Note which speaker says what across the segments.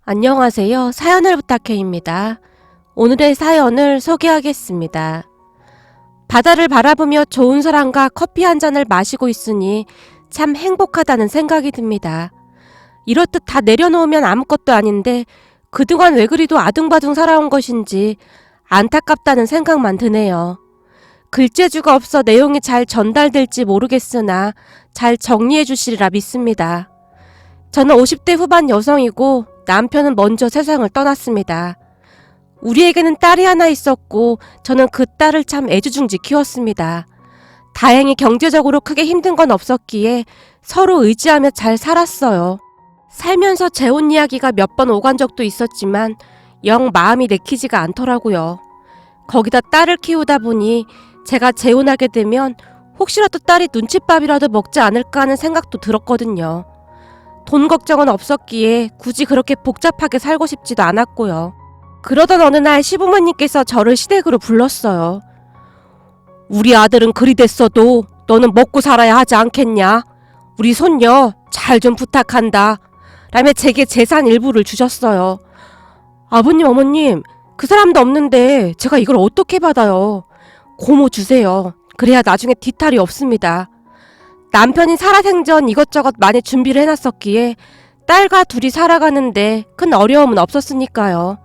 Speaker 1: 안녕하세요. 사연을 부탁해입니다. 오늘의 사연을 소개하겠습니다. 바다를 바라보며 좋은 사람과 커피 한 잔을 마시고 있으니 참 행복하다는 생각이 듭니다. 이렇듯 다 내려놓으면 아무것도 아닌데 그동안 왜 그리도 아둥바둥 살아온 것인지 안타깝다는 생각만 드네요. 글재주가 없어 내용이 잘 전달될지 모르겠으나 잘 정리해 주시리라 믿습니다. 저는 50대 후반 여성이고 남편은 먼저 세상을 떠났습니다. 우리에게는 딸이 하나 있었고 저는 그 딸을 참 애지중지 키웠습니다. 다행히 경제적으로 크게 힘든 건 없었기에 서로 의지하며 잘 살았어요. 살면서 재혼 이야기가 몇 번 오간 적도 있었지만 영 마음이 내키지가 않더라고요. 거기다 딸을 키우다 보니 제가 재혼하게 되면 혹시라도 딸이 눈칫밥이라도 먹지 않을까 하는 생각도 들었거든요. 돈 걱정은 없었기에 굳이 그렇게 복잡하게 살고 싶지도 않았고요. 그러던 어느 날 시부모님께서 저를 시댁으로 불렀어요. 우리 아들은 그리 됐어도 너는 먹고 살아야 하지 않겠냐? 우리 손녀 잘 좀 부탁한다. 라며 제게 재산 일부를 주셨어요. 아버님, 어머님, 그 사람도 없는데 제가 이걸 어떻게 받아요? 고모 주세요. 그래야 나중에 뒤탈이 없습니다. 남편이 살아생전 이것저것 많이 준비를 해놨었기에 딸과 둘이 살아가는데 큰 어려움은 없었으니까요.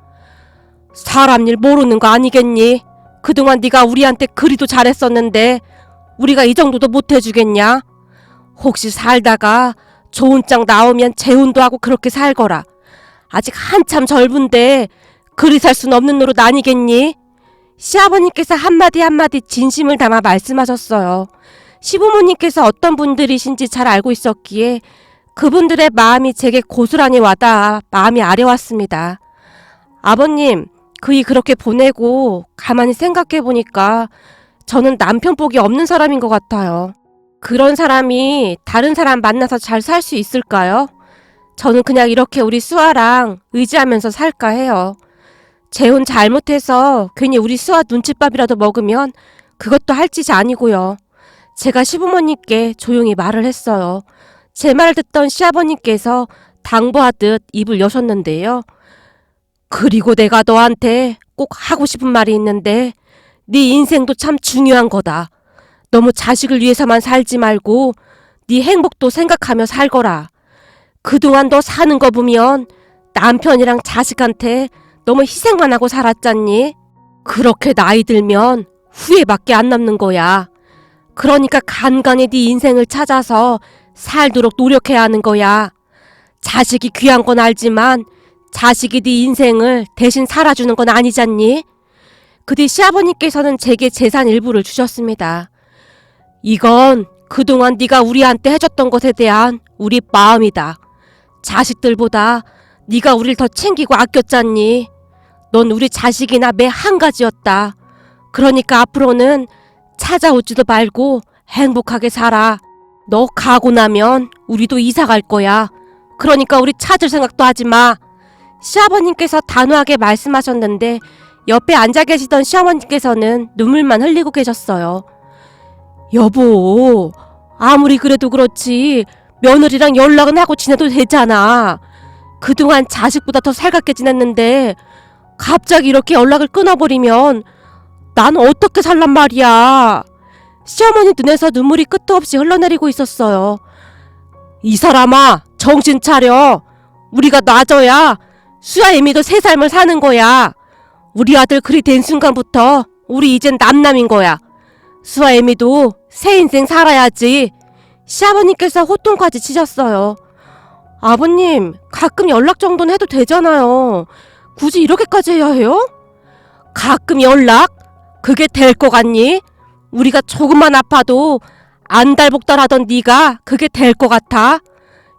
Speaker 1: 사람 일 모르는 거 아니겠니? 그동안 네가 우리한테 그리도 잘했었는데 우리가 이 정도도 못해주겠냐? 혹시 살다가 좋은 짝 나오면 재혼도 하고 그렇게 살거라. 아직 한참 젊은데 그리 살 순 없는 노릇 아니겠니? 시아버님께서 한마디 한마디 진심을 담아 말씀하셨어요. 시부모님께서 어떤 분들이신지 잘 알고 있었기에 그분들의 마음이 제게 고스란히 와닿아 마음이 아려왔습니다. 아버님, 그이 그렇게 보내고 가만히 생각해보니까 저는 남편 복이 없는 사람인 것 같아요. 그런 사람이 다른 사람 만나서 잘 살 수 있을까요? 저는 그냥 이렇게 우리 수아랑 의지하면서 살까 해요. 재혼 잘못해서 괜히 우리 수아 눈칫밥이라도 먹으면 그것도 할 짓이 아니고요. 제가 시부모님께 조용히 말을 했어요. 제 말을 듣던 시아버님께서 당부하듯 입을 여셨는데요. 그리고 내가 너한테 꼭 하고 싶은 말이 있는데 네 인생도 참 중요한 거다. 너무 자식을 위해서만 살지 말고 네 행복도 생각하며 살거라. 그동안 너 사는 거 보면 남편이랑 자식한테 너무 희생만 하고 살았잖니? 그렇게 나이 들면 후회밖에 안 남는 거야. 그러니까 간간히 네 인생을 찾아서 살도록 노력해야 하는 거야. 자식이 귀한 건 알지만 자식이 네 인생을 대신 살아주는 건 아니잖니? 그 뒤 시아버님께서는 제게 재산 일부를 주셨습니다. 이건 그동안 네가 우리한테 해줬던 것에 대한 우리 마음이다. 자식들보다 네가 우릴 더 챙기고 아꼈잖니? 넌 우리 자식이나 매 한 가지였다. 그러니까 앞으로는 찾아오지도 말고 행복하게 살아. 너 가고 나면 우리도 이사 갈 거야. 그러니까 우리 찾을 생각도 하지 마. 시아버님께서 단호하게 말씀하셨는데 옆에 앉아 계시던 시어머님께서는 눈물만 흘리고 계셨어요. 여보, 아무리 그래도 그렇지 며느리랑 연락은 하고 지내도 되잖아. 그동안 자식보다 더 살갑게 지냈는데 갑자기 이렇게 연락을 끊어버리면 난 어떻게 살란 말이야. 시어머니 눈에서 눈물이 끝도 없이 흘러내리고 있었어요. 이 사람아, 정신 차려. 우리가 놔줘야 수아 애미도 새 삶을 사는 거야. 우리 아들 그리 된 순간부터 우리 이젠 남남인 거야. 수아 애미도 새 인생 살아야지. 시아버님께서 호통까지 치셨어요. 아버님, 가끔 연락 정도는 해도 되잖아요. 굳이 이렇게까지 해야 해요? 가끔 연락? 그게 될 거 같니? 우리가 조금만 아파도 안달복달하던 네가 그게 될 거 같아?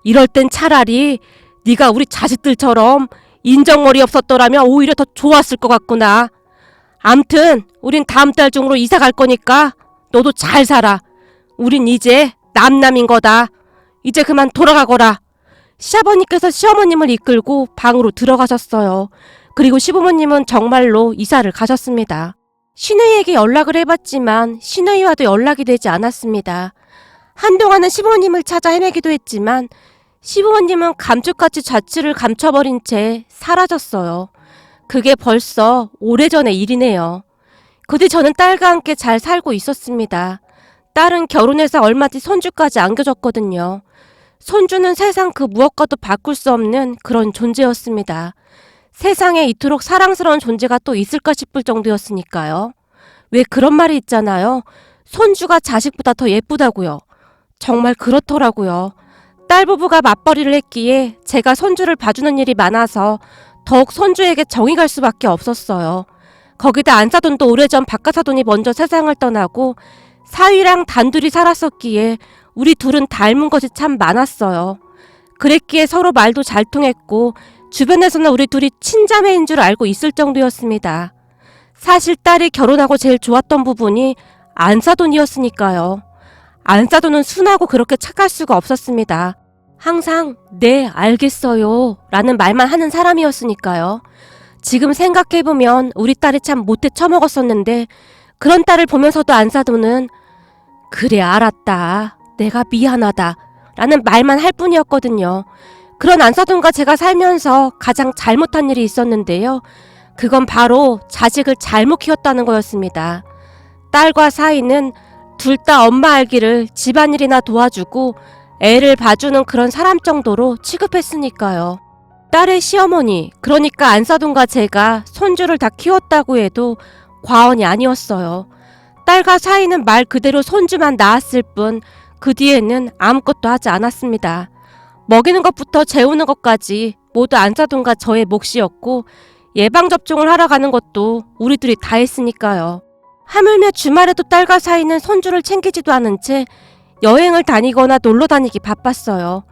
Speaker 1: 이럴 땐 차라리 네가 우리 자식들처럼 인정머리 없었더라면 오히려 더 좋았을 것 같구나. 암튼 우린 다음 달 중으로 이사 갈 거니까 너도 잘 살아. 우린 이제 남남인 거다. 이제 그만 돌아가거라. 시아버님께서 시어머님을 이끌고 방으로 들어가셨어요. 그리고 시부모님은 정말로 이사를 가셨습니다. 시누이에게 연락을 해봤지만 시누이와도 연락이 되지 않았습니다. 한동안은 시부모님을 찾아 헤매기도 했지만 시부모님은 감쪽같이 자취를 감춰버린 채 사라졌어요. 그게 벌써 오래전의 일이네요. 그 뒤 저는 딸과 함께 잘 살고 있었습니다. 딸은 결혼해서 얼마 뒤 손주까지 안겨줬거든요. 손주는 세상 그 무엇과도 바꿀 수 없는 그런 존재였습니다. 세상에 이토록 사랑스러운 존재가 또 있을까 싶을 정도였으니까요. 왜 그런 말이 있잖아요. 손주가 자식보다 더 예쁘다고요. 정말 그렇더라고요. 딸 부부가 맞벌이를 했기에 제가 손주를 봐주는 일이 많아서 더욱 손주에게 정이 갈 수밖에 없었어요. 거기다 안사돈도 오래전 박가사돈이 먼저 세상을 떠나고 사위랑 단둘이 살았었기에 우리 둘은 닮은 것이 참 많았어요. 그랬기에 서로 말도 잘 통했고 주변에서는 우리 둘이 친자매인 줄 알고 있을 정도였습니다. 사실 딸이 결혼하고 제일 좋았던 부분이 안사돈이었으니까요. 안사돈은 순하고 그렇게 착할 수가 없었습니다. 항상 네 알겠어요 라는 말만 하는 사람이었으니까요. 지금 생각해보면 우리 딸이 참 못돼 처먹었었는데 그런 딸을 보면서도 안사돈은 그래 알았다 내가 미안하다 라는 말만 할 뿐이었거든요. 그런 안사돈과 제가 살면서 가장 잘못한 일이 있었는데요. 그건 바로 자식을 잘못 키웠다는 거였습니다. 딸과 사이는 둘 다 엄마 알기를 집안일이나 도와주고 애를 봐주는 그런 사람 정도로 취급했으니까요. 딸의 시어머니, 그러니까 안사돈과 제가 손주를 다 키웠다고 해도 과언이 아니었어요. 딸과 사이는 말 그대로 손주만 낳았을 뿐 그 뒤에는 아무것도 하지 않았습니다. 먹이는 것부터 재우는 것까지 모두 안사돈과 저의 몫이었고 예방접종을 하러 가는 것도 우리 둘이 다 했으니까요. 하물며 주말에도 딸과 사이는 손주를 챙기지도 않은 채 여행을 다니거나 놀러 다니기 바빴어요.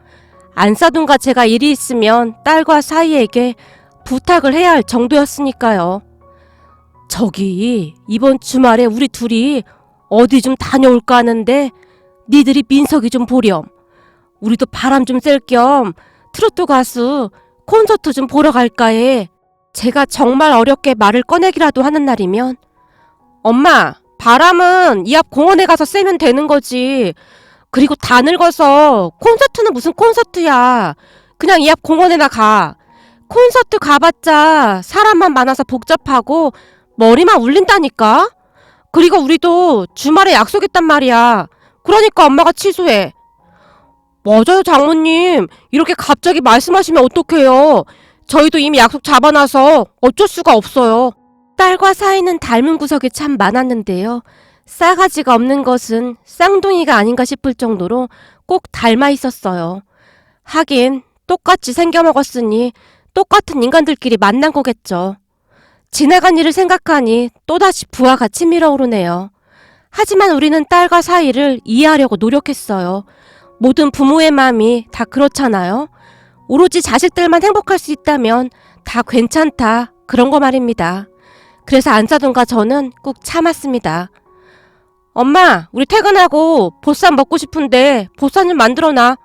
Speaker 1: 안사돈과 제가 일이 있으면 딸과 사이에게 부탁을 해야 할 정도였으니까요. 저기 이번 주말에 우리 둘이 어디 좀 다녀올까 하는데 니들이 민석이 좀 보렴. 우리도 바람 좀 쐴 겸 트로트 가수 콘서트 좀 보러 갈까 해. 제가 정말 어렵게 말을 꺼내기라도 하는 날이면 엄마 바람은 이 앞 공원에 가서 쐬면 되는 거지. 그리고 다 늙어서 콘서트는 무슨 콘서트야. 그냥 이 앞 공원에나 가. 콘서트 가봤자 사람만 많아서 복잡하고 머리만 울린다니까. 그리고 우리도 주말에 약속했단 말이야. 그러니까 엄마가 취소해. 맞아요 장모님. 이렇게 갑자기 말씀하시면 어떡해요. 저희도 이미 약속 잡아놔서 어쩔 수가 없어요. 딸과 사이는 닮은 구석이 참 많았는데요. 싸가지가 없는 것은 쌍둥이가 아닌가 싶을 정도로 꼭 닮아 있었어요. 하긴 똑같이 생겨먹었으니 똑같은 인간들끼리 만난 거겠죠. 지나간 일을 생각하니 또다시 부하가 치밀어오르네요. 하지만 우리는 딸과 사이를 이해하려고 노력했어요. 모든 부모의 마음이 다 그렇잖아요. 오로지 자식들만 행복할 수 있다면 다 괜찮다 그런 거 말입니다. 그래서 안사돈과 저는 꾹 참았습니다. 엄마 우리 퇴근하고 보쌈 먹고 싶은데 보쌈 좀 만들어놔.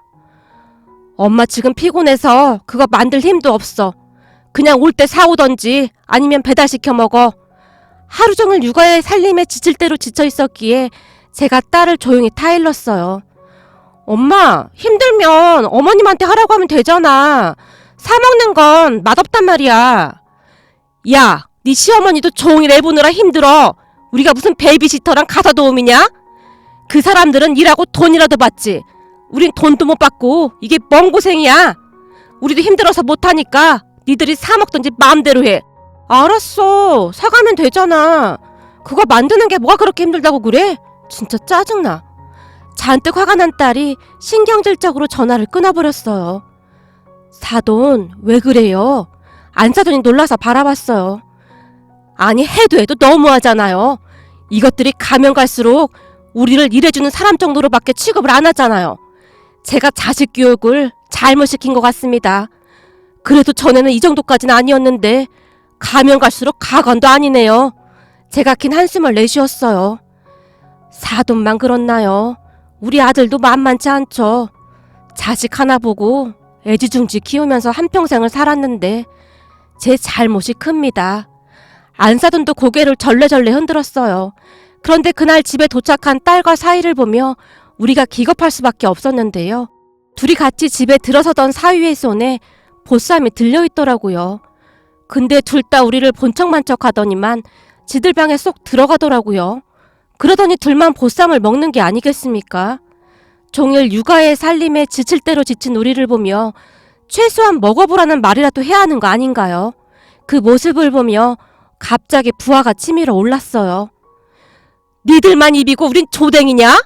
Speaker 1: 엄마 지금 피곤해서 그거 만들 힘도 없어. 그냥 올 때 사오던지 아니면 배달시켜 먹어. 하루 종일 육아에 살림에 지칠 대로 지쳐 있었기에 제가 딸을 조용히 타일렀어요. 엄마 힘들면 어머님한테 하라고 하면 되잖아. 사먹는 건 맛없단 말이야. 야, 네 시어머니도 종일 애 보느라 힘들어. 우리가 무슨 베이비시터랑 가사도우미냐? 그 사람들은 일하고 돈이라도 받지. 우린 돈도 못 받고 이게 뭔 고생이야. 우리도 힘들어서 못하니까 니들이 사먹든지 마음대로 해. 알았어. 사가면 되잖아. 그거 만드는 게 뭐가 그렇게 힘들다고 그래? 진짜 짜증나. 잔뜩 화가 난 딸이 신경질적으로 전화를 끊어버렸어요. 사돈 왜 그래요? 안사돈이 놀라서 바라봤어요. 아니 해도 너무하잖아요. 이것들이 가면 갈수록 우리를 일해주는 사람 정도로밖에 취급을 안 하잖아요. 제가 자식 교육을 잘못 시킨 것 같습니다. 그래도 전에는 이 정도까지는 아니었는데 가면 갈수록 가관도 아니네요. 제가 긴 한숨을 내쉬었어요. 사돈만 그렇나요? 우리 아들도 만만치 않죠. 자식 하나 보고 애지중지 키우면서 한평생을 살았는데 제 잘못이 큽니다. 안사돈도 고개를 절레절레 흔들었어요. 그런데 그날 집에 도착한 딸과 사이를 보며 우리가 기겁할 수밖에 없었는데요. 둘이 같이 집에 들어서던 사위의 손에 보쌈이 들려있더라고요. 근데 둘 다 우리를 본 척만 척 하더니만 지들 방에 쏙 들어가더라고요. 그러더니 둘만 보쌈을 먹는 게 아니겠습니까? 종일 육아의 살림에 지칠 대로 지친 우리를 보며 최소한 먹어보라는 말이라도 해야 하는 거 아닌가요? 그 모습을 보며 갑자기 부하가 치밀어 올랐어요. 니들만 입이고 우린 조댕이냐?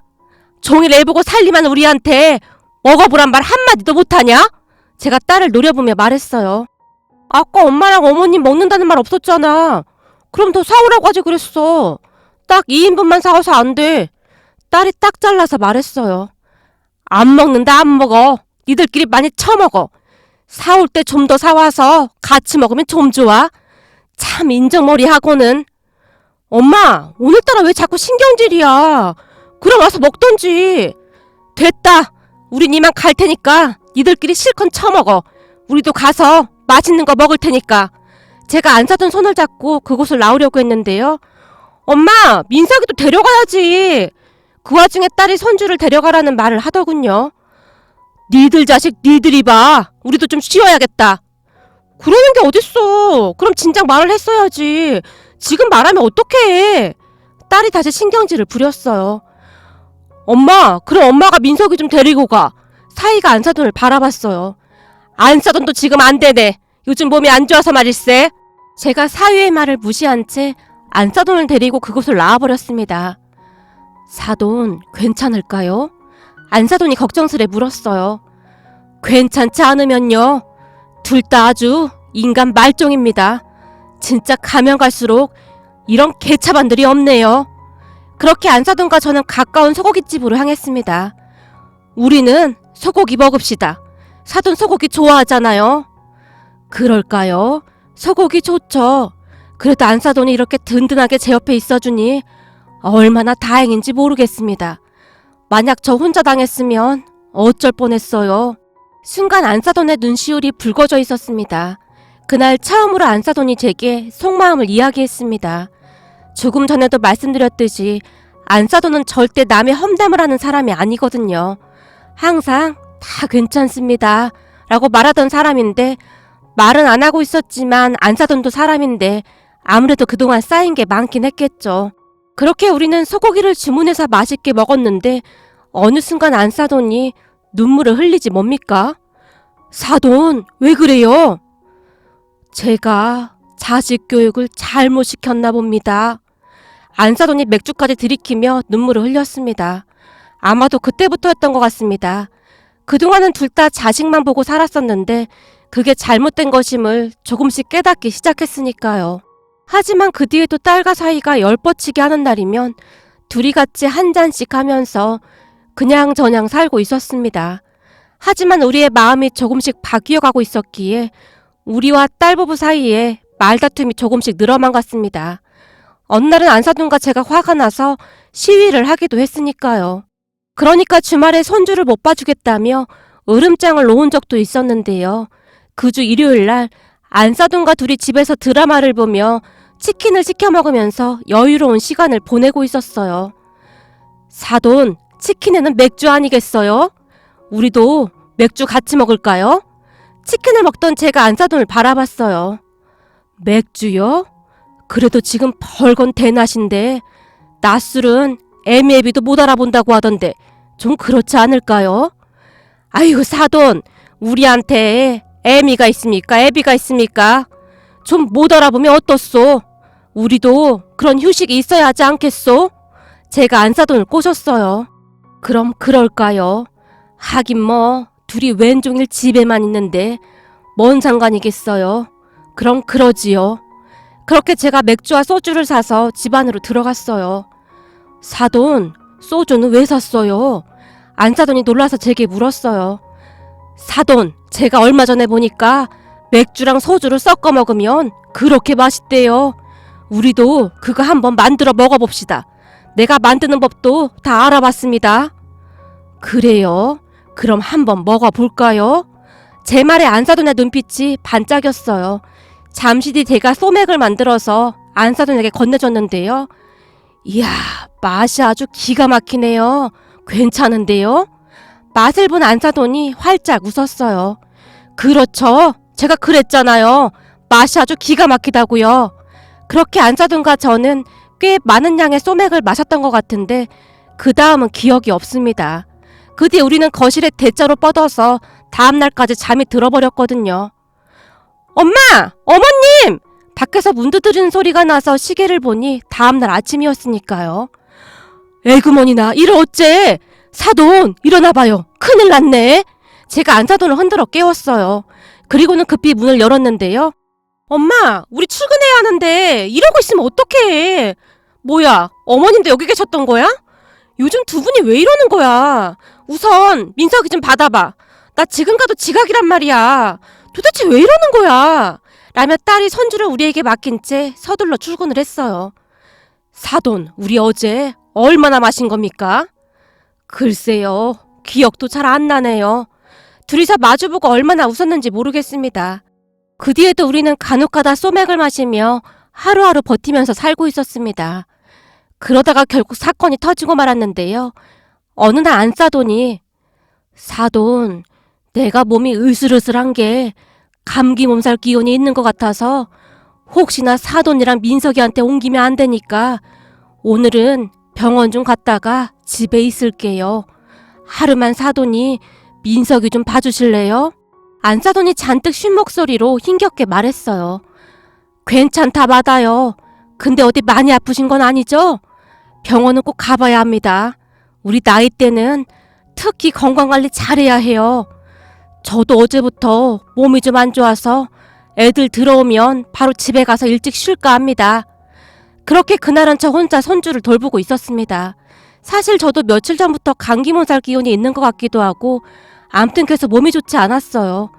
Speaker 1: 종일 애보고 살림한 우리한테 먹어보란 말 한마디도 못하냐? 제가 딸을 노려보며 말했어요. 아까 엄마랑 어머님 먹는다는 말 없었잖아. 그럼 더 사오라고 하지 그랬어. 딱 2인분만 사와서 안 돼. 딸이 딱 잘라서 말했어요. 안 먹는다 안 먹어. 니들끼리 많이 처먹어. 사올 때 좀 더 사와서 같이 먹으면 좀 좋아. 참 인정머리하고는. 엄마 오늘따라 왜 자꾸 신경질이야. 그럼 와서 먹던지. 됐다. 우린 이만 갈 테니까 니들끼리 실컷 처먹어. 우리도 가서 맛있는 거 먹을 테니까. 제가 안 사던 손을 잡고 그곳을 나오려고 했는데요. 엄마 민석이도 데려가야지. 그 와중에 딸이 손주를 데려가라는 말을 하더군요. 니들 자식 니들이 봐. 우리도 좀 쉬어야겠다. 그러는 게 어딨어. 그럼 진작 말을 했어야지. 지금 말하면 어떡해. 딸이 다시 신경질을 부렸어요. 엄마 그럼 엄마가 민석이 좀 데리고 가. 사이가 안사돈을 바라봤어요. 안사돈도 지금 안 되네. 요즘 몸이 안 좋아서 말일세. 제가 사위의 말을 무시한 채 안사돈을 데리고 그곳을 나와버렸습니다. 사돈 괜찮을까요? 안사돈이 걱정스레 물었어요. 괜찮지 않으면요. 둘 다 아주 인간 말종입니다. 진짜 가면 갈수록 이런 개차반들이 없네요. 그렇게 안사돈과 저는 가까운 소고기집으로 향했습니다. 우리는 소고기 먹읍시다. 사돈 소고기 좋아하잖아요. 그럴까요? 소고기 좋죠. 그래도 안사돈이 이렇게 든든하게 제 옆에 있어주니 얼마나 다행인지 모르겠습니다. 만약 저 혼자 당했으면 어쩔 뻔했어요. 순간 안사돈의 눈시울이 붉어져 있었습니다. 그날 처음으로 안사돈이 제게 속마음을 이야기했습니다. 조금 전에도 말씀드렸듯이 안사돈은 절대 남의 험담을 하는 사람이 아니거든요. 항상 다 괜찮습니다 라고 말하던 사람인데 말은 안 하고 있었지만 안사돈도 사람인데 아무래도 그동안 쌓인 게 많긴 했겠죠. 그렇게 우리는 소고기를 주문해서 맛있게 먹었는데 어느 순간 안사돈이 눈물을 흘리지 뭡니까? 사돈 왜 그래요? 제가 자식 교육을 잘못 시켰나 봅니다. 안사돈이 맥주까지 들이키며 눈물을 흘렸습니다. 아마도 그때부터였던 것 같습니다. 그동안은 둘 다 자식만 보고 살았었는데 그게 잘못된 것임을 조금씩 깨닫기 시작했으니까요. 하지만 그 뒤에도 딸과 사이가 열뻗치게 하는 날이면 둘이 같이 한 잔씩 하면서 그냥저냥 살고 있었습니다. 하지만 우리의 마음이 조금씩 바뀌어가고 있었기에 우리와 딸 부부 사이에 말다툼이 조금씩 늘어만 갔습니다. 어느 날은 안사돈과 제가 화가 나서 시위를 하기도 했으니까요. 그러니까 주말에 손주를 못 봐주겠다며 으름장을 놓은 적도 있었는데요. 그 주 일요일 날 안사돈과 둘이 집에서 드라마를 보며 치킨을 시켜 먹으면서 여유로운 시간을 보내고 있었어요. 사돈, 치킨에는 맥주 아니겠어요? 우리도 맥주 같이 먹을까요? 치킨을 먹던 제가 안사돈을 바라봤어요. 맥주요? 그래도 지금 벌건 대낮인데 낮술은 애미애비도 못 알아본다고 하던데 좀 그렇지 않을까요? 아이고 사돈, 우리한테 애미가 있습니까? 애비가 있습니까? 좀 못 알아보면 어떻소? 우리도 그런 휴식이 있어야 하지 않겠소? 제가 안사돈을 꼬셨어요. 그럼 그럴까요? 하긴 뭐 둘이 왼종일 집에만 있는데 뭔 상관이겠어요? 그럼 그러지요. 그렇게 제가 맥주와 소주를 사서 집 안으로 들어갔어요. 사돈, 소주는 왜 샀어요? 안사돈이 놀라서 제게 물었어요. 사돈, 제가 얼마 전에 보니까 맥주랑 소주를 섞어 먹으면 그렇게 맛있대요. 우리도 그거 한번 만들어 먹어봅시다. 내가 만드는 법도 다 알아봤습니다. 그래요? 그럼 한번 먹어볼까요? 제 말에 안사돈의 눈빛이 반짝였어요. 잠시 뒤 제가 소맥을 만들어서 안사돈에게 건네줬는데요. 이야, 맛이 아주 기가 막히네요. 괜찮은데요? 맛을 본 안사돈이 활짝 웃었어요. 그렇죠. 제가 그랬잖아요. 맛이 아주 기가 막히다고요. 그렇게 안사돈과 저는 꽤 많은 양의 소맥을 마셨던 것 같은데 그 다음은 기억이 없습니다. 그 뒤에 우리는 거실에 대자로 뻗어서 다음날까지 잠이 들어버렸거든요. 엄마! 어머님! 밖에서 문 두드리는 소리가 나서 시계를 보니 다음날 아침이었으니까요. 에그머니나 이를 어째! 사돈 일어나봐요. 큰일 났네. 제가 안사돈을 흔들어 깨웠어요. 그리고는 급히 문을 열었는데요. 엄마, 우리 출근해야 하는데 이러고 있으면 어떡해. 뭐야, 어머님도 여기 계셨던 거야? 요즘 두 분이 왜 이러는 거야? 우선 민석이 좀 받아봐. 나 지금 가도 지각이란 말이야. 도대체 왜 이러는 거야? 라며 딸이 손주를 우리에게 맡긴 채 서둘러 출근을 했어요. 사돈, 우리 어제 얼마나 마신 겁니까? 글쎄요, 기억도 잘 안 나네요. 둘이서 마주보고 얼마나 웃었는지 모르겠습니다. 그 뒤에도 우리는 간혹가다 소맥을 마시며 하루하루 버티면서 살고 있었습니다. 그러다가 결국 사건이 터지고 말았는데요. 어느 날 안사돈이 사돈, 내가 몸이 으슬으슬한 게 감기 몸살 기운이 있는 것 같아서 혹시나 사돈이랑 민석이한테 옮기면 안 되니까 오늘은 병원 좀 갔다가 집에 있을게요. 하루만 사돈이 민석이 좀 봐주실래요? 안사돈이 잔뜩 쉰 목소리로 힘겹게 말했어요. 괜찮다 받아요. 근데 어디 많이 아프신 건 아니죠? 병원은 꼭 가봐야 합니다. 우리 나이 때는 특히 건강관리 잘해야 해요. 저도 어제부터 몸이 좀 안 좋아서 애들 들어오면 바로 집에 가서 일찍 쉴까 합니다. 그렇게 그날은 저 혼자 손주를 돌보고 있었습니다. 사실 저도 며칠 전부터 감기 몸살 기운이 있는 것 같기도 하고 아무튼 계속 몸이 좋지 않았어요.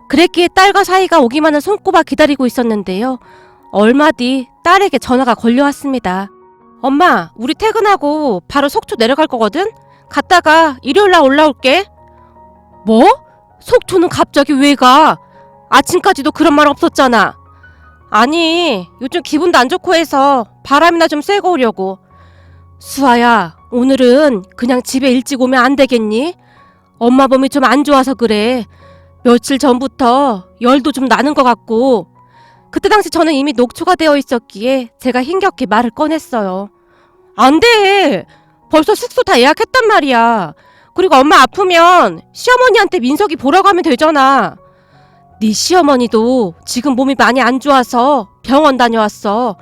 Speaker 1: 그랬기에 딸과 사이가 오기만을 손꼽아 기다리고 있었는데요. 얼마 뒤 딸에게 전화가 걸려왔습니다. 엄마, 우리 퇴근하고 바로 속초 내려갈 거거든? 갔다가 일요일날 올라올게. 뭐? 속초는 갑자기 왜 가? 아침까지도 그런 말 없었잖아. 아니, 요즘 기분도 안 좋고 해서 바람이나 좀 쐬고 오려고. 수아야, 오늘은 그냥 집에 일찍 오면 안 되겠니? 엄마 몸이 좀 안 좋아서 그래. 며칠 전부터 열도 좀 나는 것 같고. 그때 당시 저는 이미 녹초가 되어 있었기에 제가 힘겹게 말을 꺼냈어요. 안 돼. 벌써 숙소 다 예약했단 말이야. 그리고 엄마 아프면 시어머니한테 민석이 보라고 하면 되잖아. 네 시어머니도 지금 몸이 많이 안 좋아서 병원 다녀왔어.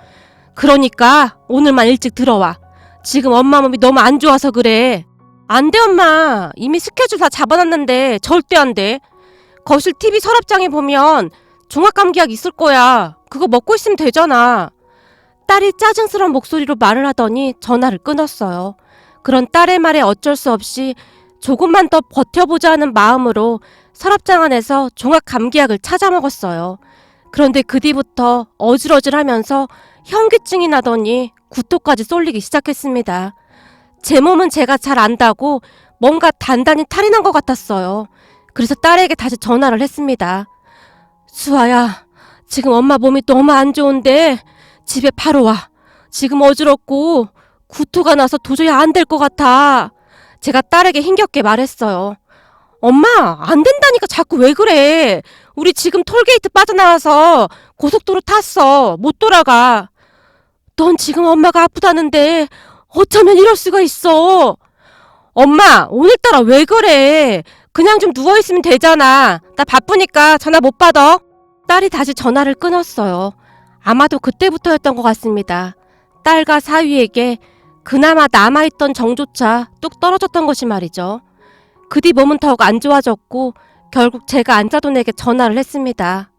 Speaker 1: 그러니까 오늘만 일찍 들어와. 지금 엄마 몸이 너무 안 좋아서 그래. 안 돼 엄마. 이미 스케줄 다 잡아놨는데 절대 안 돼. 거실 TV 서랍장에 보면 종합감기약 있을 거야. 그거 먹고 있으면 되잖아. 딸이 짜증스러운 목소리로 말을 하더니 전화를 끊었어요. 그런 딸의 말에 어쩔 수 없이 조금만 더 버텨보자 하는 마음으로 서랍장 안에서 종합감기약을 찾아 먹었어요. 그런데 그 뒤부터 어질어질하면서 현기증이 나더니 구토까지 쏠리기 시작했습니다. 제 몸은 제가 잘 안다고 뭔가 단단히 탈이 난 것 같았어요. 그래서 딸에게 다시 전화를 했습니다. 수아야, 지금 엄마 몸이 너무 안 좋은데 집에 바로 와. 지금 어지럽고 구토가 나서 도저히 안 될 것 같아. 제가 딸에게 힘겹게 말했어요. 엄마, 안 된다니까 자꾸 왜 그래. 우리 지금 톨게이트 빠져나와서 고속도로 탔어. 못 돌아가. 넌 지금 엄마가 아프다는데 어쩌면 이럴 수가 있어. 엄마, 오늘따라 왜 그래. 그냥 좀 누워있으면 되잖아. 나 바쁘니까 전화 못 받아. 딸이 다시 전화를 끊었어요. 아마도 그때부터였던 것 같습니다. 딸과 사위에게 그나마 남아있던 정조차 뚝 떨어졌던 것이 말이죠. 그 뒤 몸은 더욱 안 좋아졌고 결국 제가 안사돈에게 전화를 했습니다.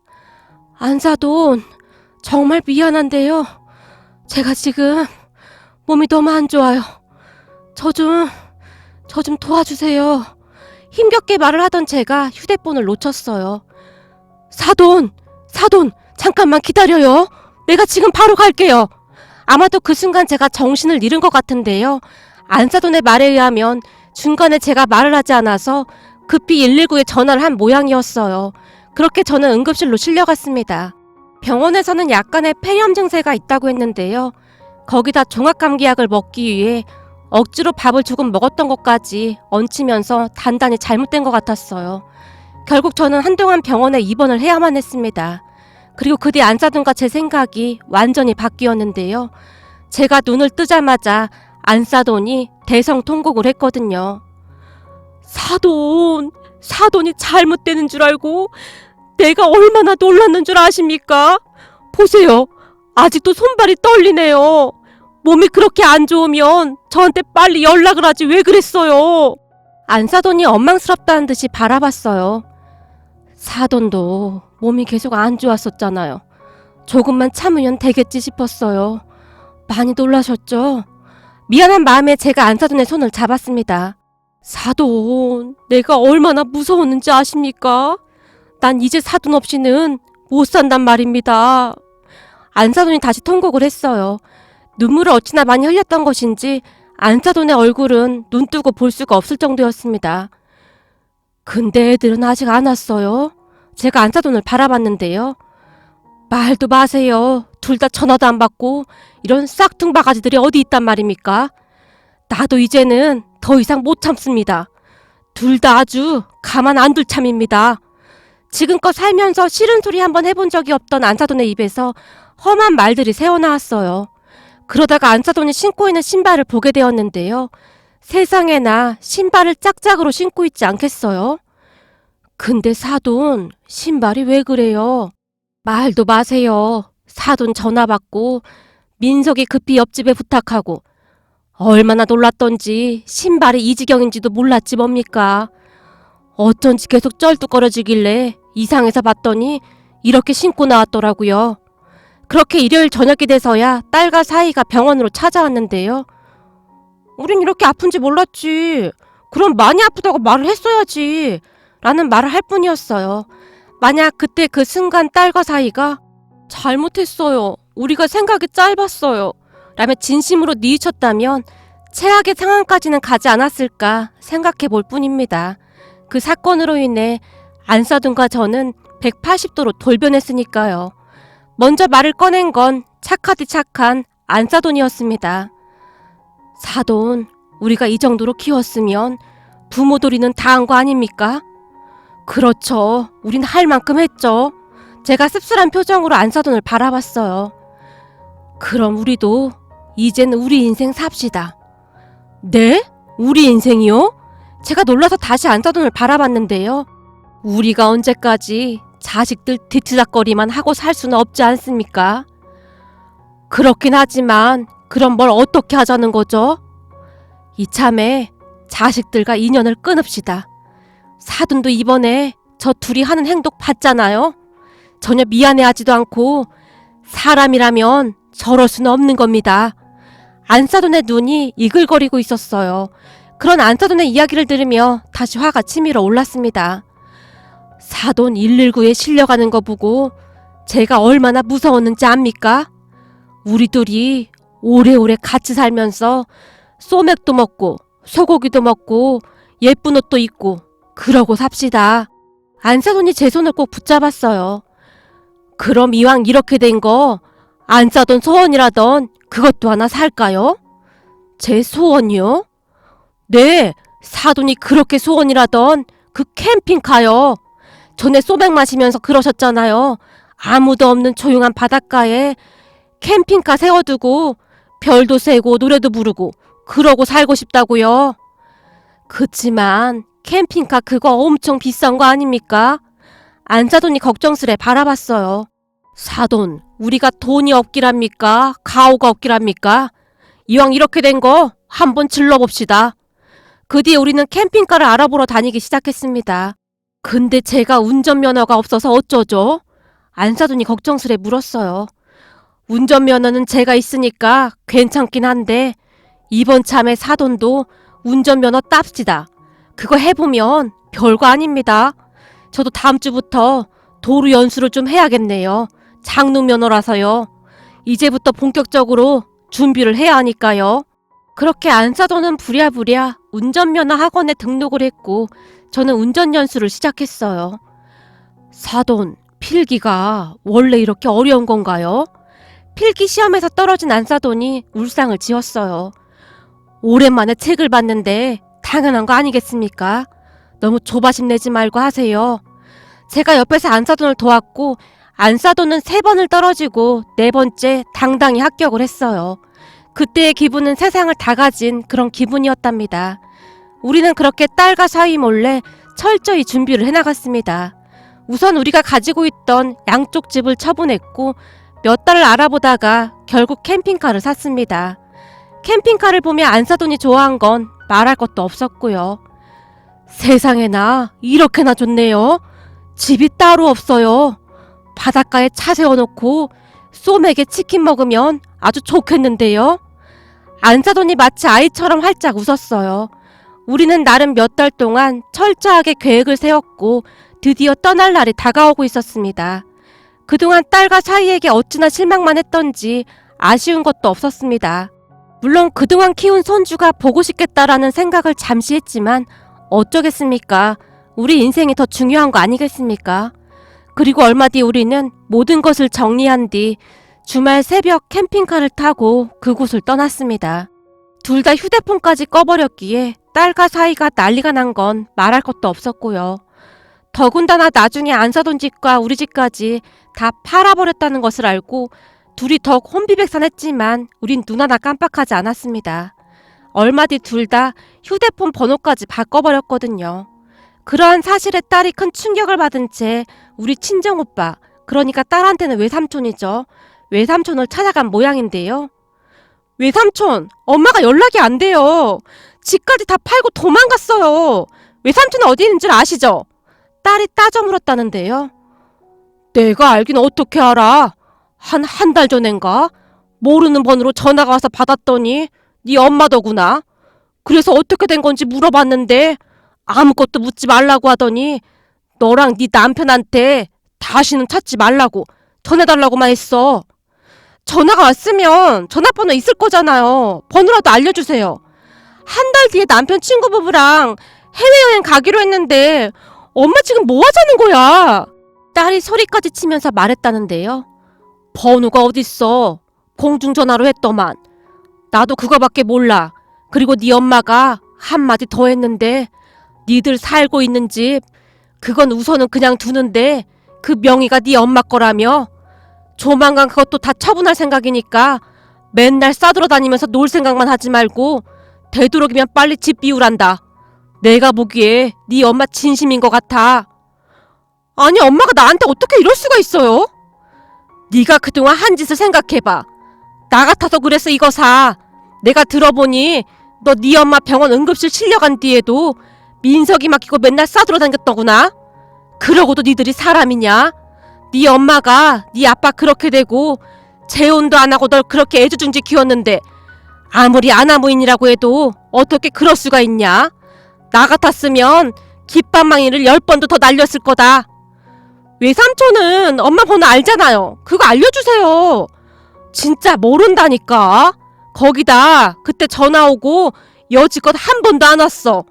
Speaker 1: 안사돈, 정말 미안한데요. 제가 지금 몸이 너무 안 좋아요. 저 좀 도와주세요. 힘겹게 말을 하던 제가 휴대폰을 놓쳤어요. 사돈, 잠깐만 기다려요. 내가 지금 바로 갈게요. 아마도 그 순간 제가 정신을 잃은 것 같은데요. 안사돈의 말에 의하면 중간에 제가 말을 하지 않아서 급히 119에 전화를 한 모양이었어요. 그렇게 저는 응급실로 실려갔습니다. 병원에서는 약간의 폐렴 증세가 있다고 했는데요. 거기다 종합감기약을 먹기 위해 억지로 밥을 조금 먹었던 것까지 얹히면서 단단히 잘못된 것 같았어요. 결국 저는 한동안 병원에 입원을 해야만 했습니다. 그리고 그 뒤 안사돈과 제 생각이 완전히 바뀌었는데요. 제가 눈을 뜨자마자 안사돈이 대성통곡을 했거든요. 사돈이 잘못되는 줄 알고 내가 얼마나 놀랐는 줄 아십니까? 보세요. 아직도 손발이 떨리네요. 몸이 그렇게 안 좋으면 저한테 빨리 연락을 하지 왜 그랬어요? 안사돈이 원망스럽다는 듯이 바라봤어요. 사돈도 몸이 계속 안 좋았었잖아요. 조금만 참으면 되겠지 싶었어요. 많이 놀라셨죠? 미안한 마음에 제가 안사돈의 손을 잡았습니다. 사돈, 내가 얼마나 무서웠는지 아십니까? 난 이제 사돈 없이는 못 산단 말입니다. 안사돈이 다시 통곡을 했어요. 눈물을 어찌나 많이 흘렸던 것인지 안사돈의 얼굴은 눈 뜨고 볼 수가 없을 정도였습니다. 근데 애들은 아직 안 왔어요. 제가 안사돈을 바라봤는데요. 말도 마세요. 둘 다 전화도 안 받고 이런 싹퉁 바가지들이 어디 있단 말입니까? 나도 이제는 더 이상 못 참습니다. 둘 다 아주 가만 안 둘 참입니다. 지금껏 살면서 싫은 소리 한번 해본 적이 없던 안사돈의 입에서 험한 말들이 새어나왔어요. 그러다가 안사돈이 신고 있는 신발을 보게 되었는데요. 세상에나 신발을 짝짝으로 신고 있지 않겠어요? 근데 사돈, 신발이 왜 그래요? 말도 마세요. 사돈 전화 받고 민석이 급히 옆집에 부탁하고 얼마나 놀랐던지 신발이 이 지경인지도 몰랐지 뭡니까? 어쩐지 계속 쩔뚝거려지길래 이상해서 봤더니 이렇게 신고 나왔더라고요. 그렇게 일요일 저녁이 돼서야 딸과 사이가 병원으로 찾아왔는데요. 우린 이렇게 아픈지 몰랐지. 그럼 많이 아프다고 말을 했어야지. 라는 말을 할 뿐이었어요. 만약 그때 그 순간 딸과 사이가 잘못했어요. 우리가 생각이 짧았어요. 라며 진심으로 뉘우쳤다면 최악의 상황까지는 가지 않았을까 생각해 볼 뿐입니다. 그 사건으로 인해 안사돈과 저는 180도로 돌변했으니까요. 먼저 말을 꺼낸 건 착하디 착한 안사돈이었습니다. 사돈, 우리가 이 정도로 키웠으면 부모 도리는 다 한 거 아닙니까? 그렇죠. 우린 할 만큼 했죠. 제가 씁쓸한 표정으로 안사돈을 바라봤어요. 그럼 우리도 이젠 우리 인생 삽시다. 네? 우리 인생이요? 제가 놀라서 다시 안사돈을 바라봤는데요. 우리가 언제까지 자식들 뒤치다거리만 하고 살 수는 없지 않습니까? 그렇긴 하지만 그럼 뭘 어떻게 하자는 거죠? 이참에 자식들과 인연을 끊읍시다. 사돈도 이번에 저 둘이 하는 행동 봤잖아요. 전혀 미안해하지도 않고 사람이라면 저럴 수는 없는 겁니다. 안사돈의 눈이 이글거리고 있었어요. 그런 안사돈의 이야기를 들으며 다시 화가 치밀어 올랐습니다. 사돈 119에 실려가는 거 보고 제가 얼마나 무서웠는지 압니까? 우리 둘이 오래오래 같이 살면서 소맥도 먹고 소고기도 먹고 예쁜 옷도 입고 그러고 삽시다. 안사돈이 제 손을 꼭 붙잡았어요. 그럼 이왕 이렇게 된 거 안사돈 소원이라던 그것도 하나 살까요? 제 소원이요? 네, 사돈이 그렇게 소원이라던 그 캠핑카요. 전에 소맥 마시면서 그러셨잖아요. 아무도 없는 조용한 바닷가에 캠핑카 세워두고 별도 세고 노래도 부르고 그러고 살고 싶다고요. 그치만 캠핑카 그거 엄청 비싼 거 아닙니까? 안사돈이 걱정스레 바라봤어요. 사돈, 우리가 돈이 없기랍니까? 가오가 없기랍니까? 이왕 이렇게 된 거 한번 질러봅시다. 그 뒤에 우리는 캠핑카를 알아보러 다니기 시작했습니다. 근데 제가 운전면허가 없어서 어쩌죠? 안사돈이 걱정스레 물었어요. 운전면허는 제가 있으니까 괜찮긴 한데 이번 참에 사돈도 운전면허 땁시다. 그거 해보면 별거 아닙니다. 저도 다음 주부터 도로 연수를 좀 해야겠네요. 장롱면허라서요. 이제부터 본격적으로 준비를 해야 하니까요. 그렇게 안사돈은 부랴부랴 운전면허 학원에 등록을 했고 저는 운전연수를 시작했어요. 사돈, 필기가 원래 이렇게 어려운 건가요? 필기 시험에서 떨어진 안사돈이 울상을 지었어요. 오랜만에 책을 봤는데 당연한 거 아니겠습니까? 너무 조바심 내지 말고 하세요. 제가 옆에서 안사돈을 도왔고 안사돈은 3번을 떨어지고 4번째 당당히 합격을 했어요. 그때의 기분은 세상을 다 가진 그런 기분이었답니다. 우리는 그렇게 딸과 사위 몰래 철저히 준비를 해나갔습니다. 우선 우리가 가지고 있던 양쪽 집을 처분했고 몇 달을 알아보다가 결국 캠핑카를 샀습니다. 캠핑카를 보며 안사돈이 좋아한 건 말할 것도 없었고요. 세상에나 이렇게나 좋네요. 집이 따로 없어요. 바닷가에 차 세워놓고 소맥에 치킨 먹으면 아주 좋겠는데요. 안사돈이 마치 아이처럼 활짝 웃었어요. 우리는 나름 몇 달 동안 철저하게 계획을 세웠고 드디어 떠날 날이 다가오고 있었습니다. 그동안 딸과 사이에게 어찌나 실망만 했던지 아쉬운 것도 없었습니다. 물론 그동안 키운 손주가 보고 싶겠다라는 생각을 잠시 했지만 어쩌겠습니까? 우리 인생이 더 중요한 거 아니겠습니까? 그리고 얼마 뒤 우리는 모든 것을 정리한 뒤 주말 새벽 캠핑카를 타고 그곳을 떠났습니다. 둘 다 휴대폰까지 꺼버렸기에 딸과 사이가 난리가 난 건 말할 것도 없었고요. 더군다나 나중에 안사돈 집과 우리 집까지 다 팔아버렸다는 것을 알고 둘이 더욱 혼비백산했지만 우린 눈 하나 깜빡하지 않았습니다. 얼마 뒤 둘 다 휴대폰 번호까지 바꿔버렸거든요. 그러한 사실에 딸이 큰 충격을 받은 채 우리 친정오빠, 그러니까 딸한테는 외삼촌이죠. 외삼촌을 찾아간 모양인데요. 외삼촌, 엄마가 연락이 안 돼요. 집까지 다 팔고 도망갔어요. 외삼촌은 어디 있는 줄 아시죠? 딸이 따져 물었다는데요. 내가 알긴 어떻게 알아? 한 달 전인가? 모르는 번호로 전화가 와서 받았더니 네 엄마더구나. 그래서 어떻게 된 건지 물어봤는데 아무것도 묻지 말라고 하더니 너랑 네 남편한테 다시는 찾지 말라고 전해달라고만 했어. 전화가 왔으면 전화번호 있을 거잖아요. 번호라도 알려주세요. 한 달 뒤에 남편 친구 부부랑 해외여행 가기로 했는데 엄마 지금 뭐 하자는 거야? 딸이 소리까지 치면서 말했다는데요. 번호가 어딨어. 공중전화로 했더만. 나도 그거밖에 몰라. 그리고 네 엄마가 한마디 더 했는데 니들 살고 있는 집 그건 우선은 그냥 두는데 그 명의가 네 엄마 거라며. 조만간 그것도 다 처분할 생각이니까 맨날 싸돌아다니면서 놀 생각만 하지 말고 되도록이면 빨리 집 비우란다. 내가 보기에 네 엄마 진심인 것 같아. 아니 엄마가 나한테 어떻게 이럴 수가 있어요? 네가 그동안 한 짓을 생각해봐. 나 같아서 그래서 이거 사. 내가 들어보니 너 네 엄마 병원 응급실 실려간 뒤에도 민석이 맡기고 맨날 싸돌아다녔더구나. 그러고도 니들이 사람이냐? 네 엄마가 네 아빠 그렇게 되고 재혼도 안 하고 널 그렇게 애지중지 키웠는데 아무리 아나무인이라고 해도 어떻게 그럴 수가 있냐? 나 같았으면 깃방망이를 10번도 더 날렸을 거다. 외삼촌은 엄마 번호 알잖아요. 그거 알려주세요. 진짜 모른다니까. 거기다 그때 전화 오고 여지껏 한 번도 안 왔어.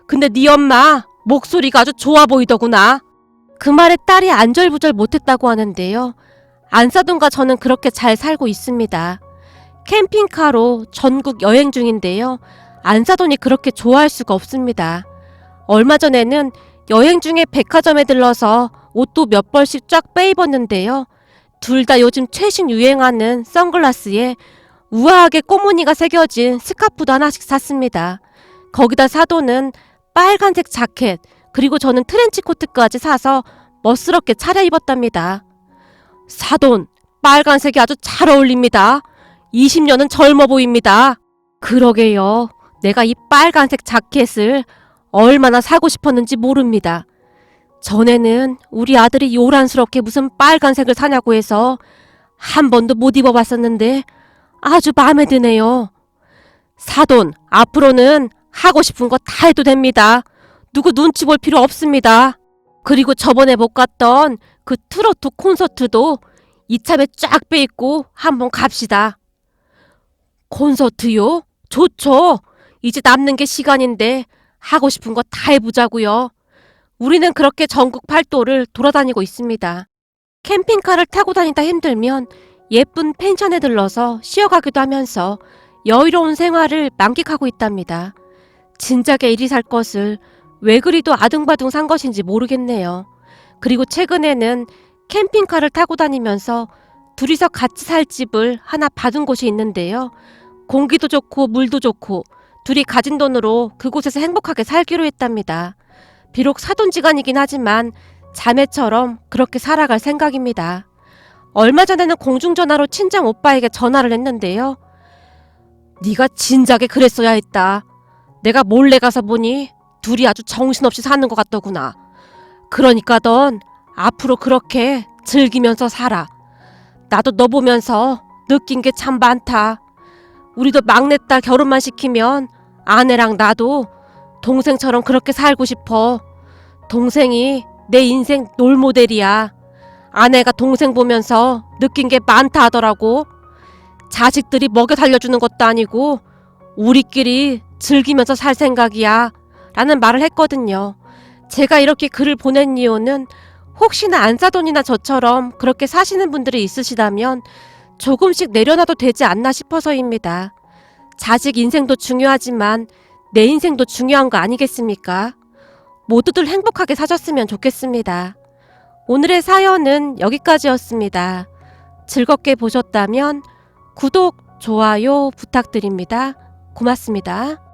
Speaker 1: 근데 네 엄마 목소리가 아주 좋아 보이더구나. 그 말에 딸이 안절부절 못했다고 하는데요. 안사돈과 저는 그렇게 잘 살고 있습니다. 캠핑카로 전국 여행 중인데요. 안사돈이 그렇게 좋아할 수가 없습니다. 얼마 전에는 여행 중에 백화점에 들러서 옷도 몇 벌씩 쫙 빼입었는데요. 둘 다 요즘 최신 유행하는 선글라스에 우아하게 꽃무늬가 새겨진 스카프도 하나씩 샀습니다. 거기다 사돈은 빨간색 자켓, 그리고 저는 트렌치 코트까지 사서 멋스럽게 차려입었답니다. 사돈, 빨간색이 아주 잘 어울립니다. 20년은 젊어 보입니다. 그러게요. 내가 이 빨간색 자켓을 얼마나 사고 싶었는지 모릅니다. 전에는 우리 아들이 요란스럽게 무슨 빨간색을 사냐고 해서 한 번도 못 입어봤었는데 아주 마음에 드네요. 사돈, 앞으로는 하고 싶은 거 다 해도 됩니다. 누구 눈치 볼 필요 없습니다. 그리고 저번에 못 갔던 그 트로트 콘서트도 이참에 쫙 빼입고 한번 갑시다. 콘서트요? 좋죠. 이제 남는 게 시간인데 하고 싶은 거 다 해보자고요. 우리는 그렇게 전국 팔도를 돌아다니고 있습니다. 캠핑카를 타고 다니다 힘들면 예쁜 펜션에 들러서 쉬어가기도 하면서 여유로운 생활을 만끽하고 있답니다. 진작에 이리 살 것을 왜 그리도 아등바등 산 것인지 모르겠네요. 그리고 최근에는 캠핑카를 타고 다니면서 둘이서 같이 살 집을 하나 받은 곳이 있는데요. 공기도 좋고 물도 좋고 둘이 가진 돈으로 그곳에서 행복하게 살기로 했답니다. 비록 사돈지간이긴 하지만 자매처럼 그렇게 살아갈 생각입니다. 얼마 전에는 공중전화로 친정 오빠에게 전화를 했는데요. 네가 진작에 그랬어야 했다. 내가 몰래 가서 보니 둘이 아주 정신없이 사는 것 같더구나. 그러니까 넌 앞으로 그렇게 즐기면서 살아. 나도 너 보면서 느낀 게 참 많다. 우리도 막내딸 결혼만 시키면 아내랑 나도 동생처럼 그렇게 살고 싶어. 동생이 내 인생 롤모델이야. 아내가 동생 보면서 느낀 게 많다 하더라고. 자식들이 먹여 살려주는 것도 아니고 우리끼리 즐기면서 살 생각이야 라는 말을 했거든요. 제가 이렇게 글을 보낸 이유는 혹시나 안사돈이나 저처럼 그렇게 사시는 분들이 있으시다면 조금씩 내려놔도 되지 않나 싶어서입니다. 자식 인생도 중요하지만 내 인생도 중요한 거 아니겠습니까? 모두들 행복하게 사셨으면 좋겠습니다. 오늘의 사연은 여기까지였습니다. 즐겁게 보셨다면 구독, 좋아요 부탁드립니다. 고맙습니다.